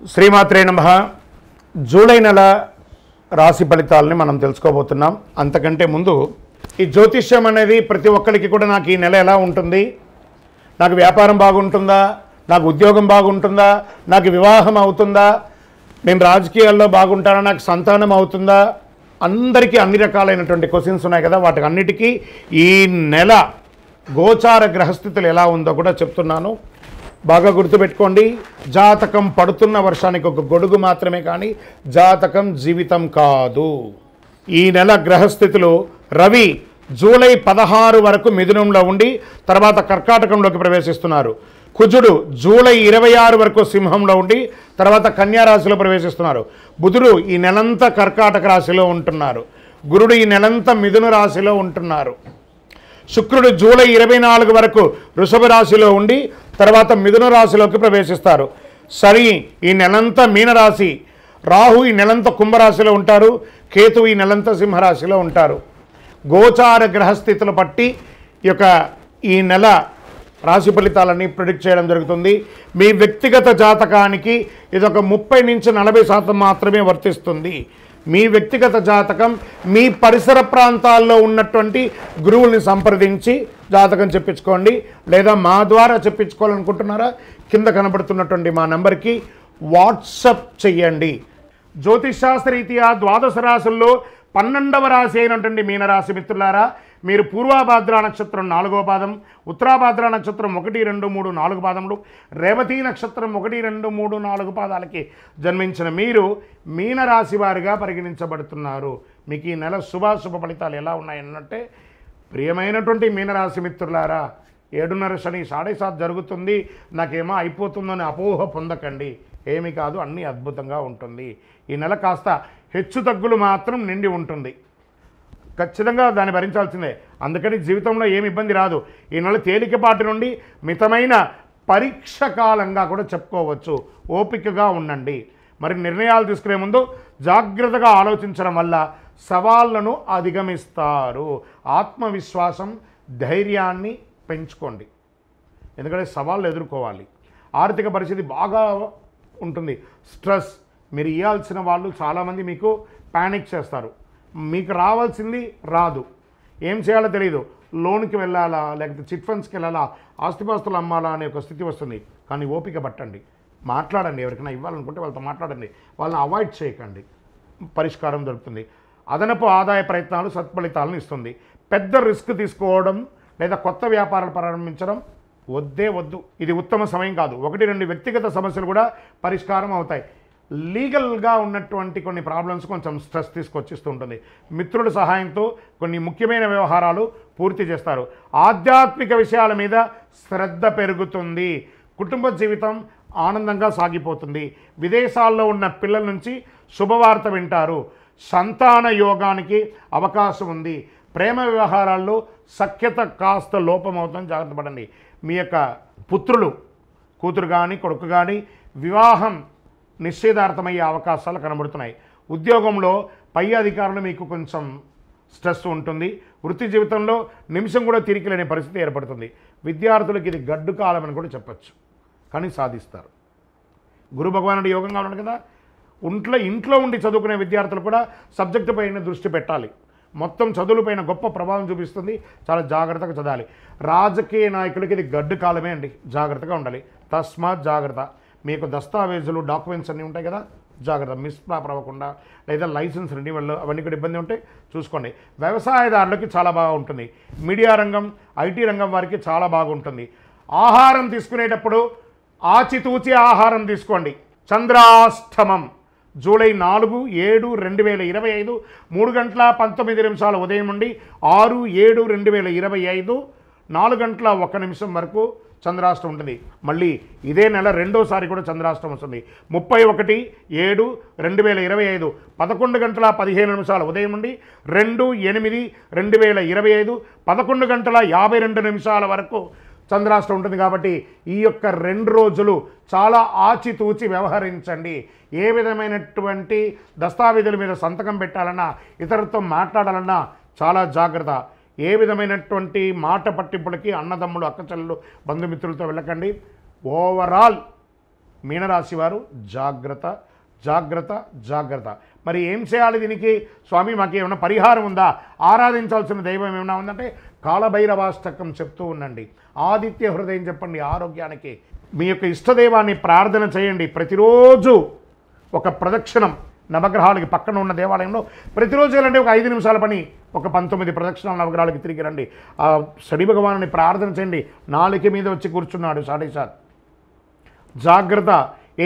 శ్రీమాత్రే నమః. జూలై నెల రాశి ఫలితాలని మనం తెలుసుకోబోతున్నాం. అంతకంటే ముందు ఈ జ్యోతిష్యం అనేది ప్రతి ఒక్కరికి కూడా నాకు ఈ నెల ఎలా ఉంటుంది, నాకు వ్యాపారం బాగుంటుందా, నాకు ఉద్యోగం బాగుంటుందా, నాకు వివాహం అవుతుందా, నేను రాజకీయాల్లో బాగుంటానా, నాకు సంతానం అవుతుందా, అందరికీ అన్ని రకాలైనటువంటి క్వశ్చన్స్ ఉన్నాయి కదా. వాటికి అన్నిటికీ ఈ నెల గోచార గ్రహస్థితులు ఎలా ఉందో కూడా చెప్తున్నాను. బాగా గుర్తుపెట్టుకోండి, జాతకం పడుతున్న వర్షానికి ఒక గొడుగు మాత్రమే, కానీ జాతకం జీవితం కాదు. ఈ నెల గ్రహస్థితులు: రవి జూలై 16 వరకు మిథునంలో ఉండి తర్వాత కర్కాటకంలోకి ప్రవేశిస్తున్నారు. కుజుడు జూలై 26 వరకు సింహంలో ఉండి తర్వాత కన్యా రాశిలో ప్రవేశిస్తున్నారు. బుధుడు ఈ నెలంతా కర్కాటక రాశిలో ఉంటున్నారు. గురుడు ఈ నెలంతా మిథున రాశిలో ఉంటున్నారు. శుక్రుడు జూలై 24 వరకు వృషభ రాశిలో ఉండి తర్వాత మిథున రాశిలోకి ప్రవేశిస్తారు. శని ఈ నెలంతా మీనరాశి, రాహు ఈ నెలంతా కుంభరాశిలో ఉంటారు, కేతు ఈ నెలంతా సింహరాశిలో ఉంటారు. గోచార గ్రహస్థితులు బట్టి ఈ నెల రాశి ఫలితాలని ప్రిడిక్ట్ చేయడం జరుగుతుంది. మీ వ్యక్తిగత జాతకానికి ఇదొక 30 నుంచి 40% మాత్రమే వర్తిస్తుంది. మీ వ్యక్తిగత జాతకం మీ పరిసర ప్రాంతాల్లో ఉన్నటువంటి గురువుల్ని సంప్రదించి జాతకం చెప్పించుకోండి, లేదా మా ద్వారా చెప్పించుకోవాలనుకుంటున్నారా కింద కనబడుతున్నటువంటి మా నెంబర్కి వాట్సప్ చెయ్యండి. జ్యోతిషాస్త్రరీత్యా ద్వాదశ రాశుల్లో 12వ రాశి అయినటువంటి మీనరాశి మిత్రులారా, మీరు పూర్వాభాద్ర నక్షత్రం 4వ పాదం, ఉత్తరాభాద్ర నక్షత్రం 1, 2, 3, 4 పాదములు, రేవతి నక్షత్రం 1, 2, 3, 4 పాదాలకి జన్మించిన మీరు మీనరాశి వారిగా పరిగణించబడుతున్నారు. మీకు ఈ నెల శుభాశుభ ఫలితాలు ఎలా ఉన్నాయన్నట్టే, ప్రియమైనటువంటి మీనరాశి మిత్రులారా, 7.5 శని 7.5 జరుగుతుంది, నాకేమో అయిపోతుందని అపోహ పొందకండి. ఏమి కాదు, అన్నీ అద్భుతంగా ఉంటుంది. ఈ నెల కాస్త హెచ్చు తగ్గులు మాత్రం నిండి ఉంటుంది, ఖచ్చితంగా దాన్ని భరించాల్సిందే. అందుకని జీవితంలో ఏమి ఇబ్బంది రాదు. ఈ నెల తేలికపాటి నుండి మితమైన పరీక్ష కాలంగా కూడా చెప్పుకోవచ్చు. ఓపికగా ఉండండి. మరి నిర్ణయాలు తీసుకునే ముందు జాగ్రత్తగా ఆలోచించడం వల్ల సవాళ్లను అధిగమిస్తారు. ఆత్మవిశ్వాసం, ధైర్యాన్ని పెంచుకోండి, ఎందుకంటే సవాళ్ళు ఎదుర్కోవాలి. ఆర్థిక పరిస్థితి బాగా ఉంటుంది, స్ట్రెస్. మీరు ఇవ్వాల్సిన వాళ్ళు చాలామంది మీకు ప్యానిక్ చేస్తారు, మీకు రావాల్సింది రాదు, ఏం చేయాలో తెలియదు. లోన్కి వెళ్ళాలా, లేకపోతే చిట్ ఫండ్స్కి వెళ్ళాలా, ఆస్తిపాస్తులు అమ్మాలా అనే ఒక స్థితి వస్తుంది. కానీ ఓపిక పట్టండి, మాట్లాడండి. ఎవరికైనా ఇవ్వాలనుకుంటే వాళ్ళతో మాట్లాడండి, వాళ్ళని అవాయిడ్ చేయకండి, పరిష్కారం దొరుకుతుంది. అదనపు ఆదాయ ప్రయత్నాలు సత్ఫలితాలను ఇస్తుంది. పెద్ద రిస్క్ తీసుకోవడం లేదా కొత్త వ్యాపారాలు ప్రారంభించడం వద్దు. ఇది ఉత్తమ సమయం కాదు. 1-2 వ్యక్తిగత సమస్యలు కూడా పరిష్కారం అవుతాయి. లీగల్గా ఉన్నటువంటి కొన్ని ప్రాబ్లమ్స్ కొంచెం స్ట్రెస్ తీసుకొచ్చిస్తూ ఉంటుంది. మిత్రుల సహాయంతో కొన్ని ముఖ్యమైన వ్యవహారాలు పూర్తి చేస్తారు. ఆధ్యాత్మిక విషయాల మీద శ్రద్ధ పెరుగుతుంది. కుటుంబ జీవితం ఆనందంగా సాగిపోతుంది. విదేశాల్లో ఉన్న పిల్లల నుంచి శుభవార్త వింటారు. సంతాన యోగానికి అవకాశం ఉంది. ప్రేమ వ్యవహారాల్లో సఖ్యత కాస్త లోపమవుతుందని జాగ్రత్త పడండి. మీ యొక్క పుత్రులు, కూతురు కానీ కొడుకు కానీ వివాహం నిశ్చయితార్థమయ్యే అవకాశాలు కనబడుతున్నాయి. ఉద్యోగంలో పై అధికారులు మీకు కొంచెం స్ట్రెస్ ఉంటుంది. వృత్తి జీవితంలో నిమిషం కూడా తిరిగి లేని పరిస్థితి ఏర్పడుతుంది. విద్యార్థులకు ఇది గడ్డు కాలం అని కూడా చెప్పచ్చు, కానీ సాధిస్తారు. గురు భగవానుడి యోగంగా ఉన్నాడు కదా. ఇంట్లో ఉండి చదువుకునే విద్యార్థులు కూడా సబ్జెక్టు పైన దృష్టి పెట్టాలి. మొత్తం చదువులపైన గొప్ప ప్రభావం చూపిస్తుంది. చాలా జాగ్రత్తగా చదవాలి. రాజకీయ నాయకులకి ఇది గడ్డు కాలమే అండి, జాగ్రత్తగా ఉండాలి. తస్మాత్ జాగ్రత్త. మీకు దస్తావేజులు, డాక్యుమెంట్స్ అన్నీ ఉంటాయి కదా, జాగ్రత్త. మిస్ప్రాపర్ అవ్వకుండా, లేదా లైసెన్స్ రెన్యువల్ అవన్నీ కూడా ఇబ్బంది ఉంటే చూసుకోండి. వ్యవసాయదారులకి చాలా బాగా ఉంటుంది. మీడియా రంగం, ఐటీ రంగం వారికి చాలా బాగుంటుంది. ఆహారం తీసుకునేటప్పుడు ఆచితూచి ఆహారం తీసుకోండి. చంద్రాష్టమం జూలై 4, 7, 2025 3:19 ఉదయం నుండి 6, 7, 2025 4:01 వరకు చంద్రాష్టమం ఉంటుంది. మళ్ళీ ఇదే నెల రెండోసారి కూడా చంద్రాష్టమం వస్తుంది. 31, 7, 2025 11:15 ఉదయం నుండి 2, 8, 2025 11:52 వరకు చంద్రాష్టమం ఉంటుంది. కాబట్టి ఈ యొక్క 2 రోజులు చాలా ఆచితూచి వ్యవహరించండి. ఏ విధమైనటువంటి దస్తావేజుల మీద సంతకం పెట్టాలన్నా, ఇతరులతో మాట్లాడాలన్నా చాలా జాగ్రత్త. ఏ విధమైనటువంటి మాట పట్టింపులకి అన్నదమ్ములు, అక్కచెల్లెలు, బంధుమిత్రులతో వెళ్ళకండి. ఓవరాల్ మీనరాశి వారు జాగ్రత్త జాగ్రత్త జాగ్రత్త. మరి ఏం చేయాలి దీనికి? స్వామి మాకు ఏమైనా పరిహారం ఉందా, ఆరాధించాల్సిన దైవం ఏమైనా ఉందంటే కాలభైరవాష్టకం చెప్తూ ఉండండి, ఆదిత్య హృదయం చెప్పండి ఆరోగ్యానికి. మీ యొక్క ఇష్టదైవాన్ని ప్రార్థన చేయండి. ప్రతిరోజు ఒక ప్రదక్షిణం నవగ్రహాలకి పక్కన ఉన్న దేవాలయంలో ప్రతిరోజు వెళ్ళండి. ఒక 5 నిమిషాల పని, ఒక 19 ప్రదక్షిణాలు నవగ్రహాలకి తిరిగి రండి. ఆ శని భగవానుని ప్రార్థన చేయండి. నాలుక మీద వచ్చి కూర్చున్నాడు సాడేసార్. జాగ్రత్త.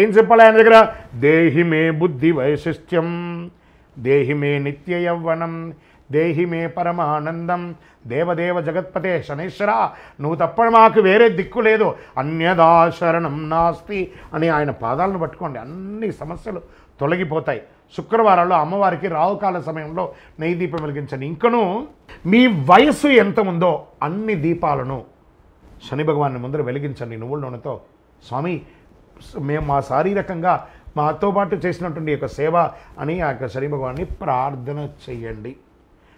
ఏం చెప్పాలి ఆయన దగ్గర? దేహి మే బుద్ధి వైశిష్ట్యం, దేహి మే నిత్య యవ్వనం, దేహి మే పరమానందం, దేవదేవ జగత్పతే శనేశ్వర, నువ్వు తప్ప మాకు వేరే దిక్కు లేదు, అన్యదా శరణం నాస్తి అని ఆయన పాదాలను పట్టుకోండి. అన్ని సమస్యలు తొలగిపోతాయి. శుక్రవారాల్లో అమ్మవారికి రావుకాల సమయంలో నెయ్యి దీపం వెలిగించండి. ఇంకను మీ వయస్సు ఎంత ఉందో అన్ని దీపాలను శని భగవాన్ని ముందర వెలిగించండి నువ్వుల నూనెతో. స్వామి మేము మా శారీరకంగా మాతో పాటు చేసినటువంటి యొక్క సేవ అని ఆ యొక్క శని భగవాన్ని ప్రార్థన చేయండి.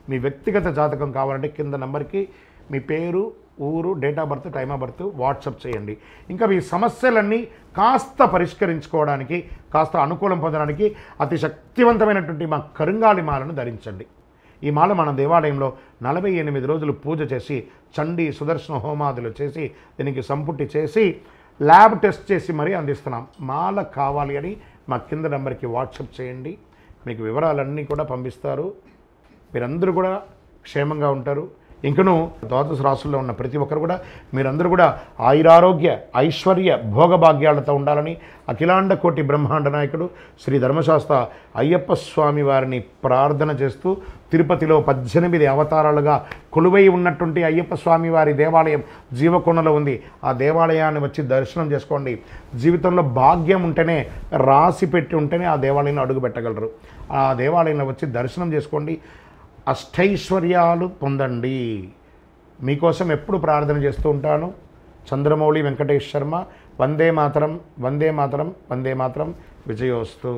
మీ వ్యక్తిగత జాతకం కావాలంటే కింద నెంబర్కి మీ పేరు, ఊరు, date of birth, time of birth WhatsApp చేయండి. ఇంకా మీ సమస్యలన్నీ కాస్త పరిష్కరించుకోవడానికి, కాస్త అనుకూలం పొందడానికి అతి శక్తివంతమైనటువంటి మా కరుంగాలి మాలను ధరించండి. ఈ మాల మన దేవాలయంలో 48 రోజులు పూజ చేసి చండీ సుదర్శన హోమాదులు చేసి దీనికి సంపుటి చేసి ల్యాబ్ టెస్ట్ చేసి మరీ అందిస్తున్నాం. మాల కావాలి అని మా కింద నెంబర్కి వాట్సాప్ చేయండి. మీకు వివరాలన్నీ కూడా పంపిస్తారు. మీరందరూ కూడా క్షేమంగా ఉంటారు. ఇంకను ద్వాదశ రాశుల్లో ఉన్న ప్రతి ఒక్కరు కూడా మీరందరూ కూడా ఆయురారోగ్య ఐశ్వర్య భోగభాగ్యాలతో ఉండాలని అఖిలాండ కోటి బ్రహ్మాండ నాయకుడు శ్రీ ధర్మశాస్త్ర అయ్యప్ప స్వామి వారిని ప్రార్థన చేస్తూ, తిరుపతిలో 18 అవతారాలుగా కొలువై ఉన్నటువంటి అయ్యప్ప స్వామి వారి దేవాలయం జీవకొండలో ఉంది. ఆ దేవాలయాన్ని వచ్చి దర్శనం చేసుకోండి. జీవితంలో భాగ్యం ఉంటేనే, రాసి పెట్టి ఉంటేనే ఆ దేవాలయంలో అడుగు పెట్టగలరు. ఆ దేవాలయంలో వచ్చి దర్శనం చేసుకోండి, అష్టైశ్వర్యాలు పొందండి. మీకోసం ఎప్పుడు ప్రార్థన చేస్తూ ఉంటాను. చంద్రమౌళి వెంకటేష్ శర్మ. వందే మాతరం, వందే మాతరం, వందే మాతరం. విజయోస్తు.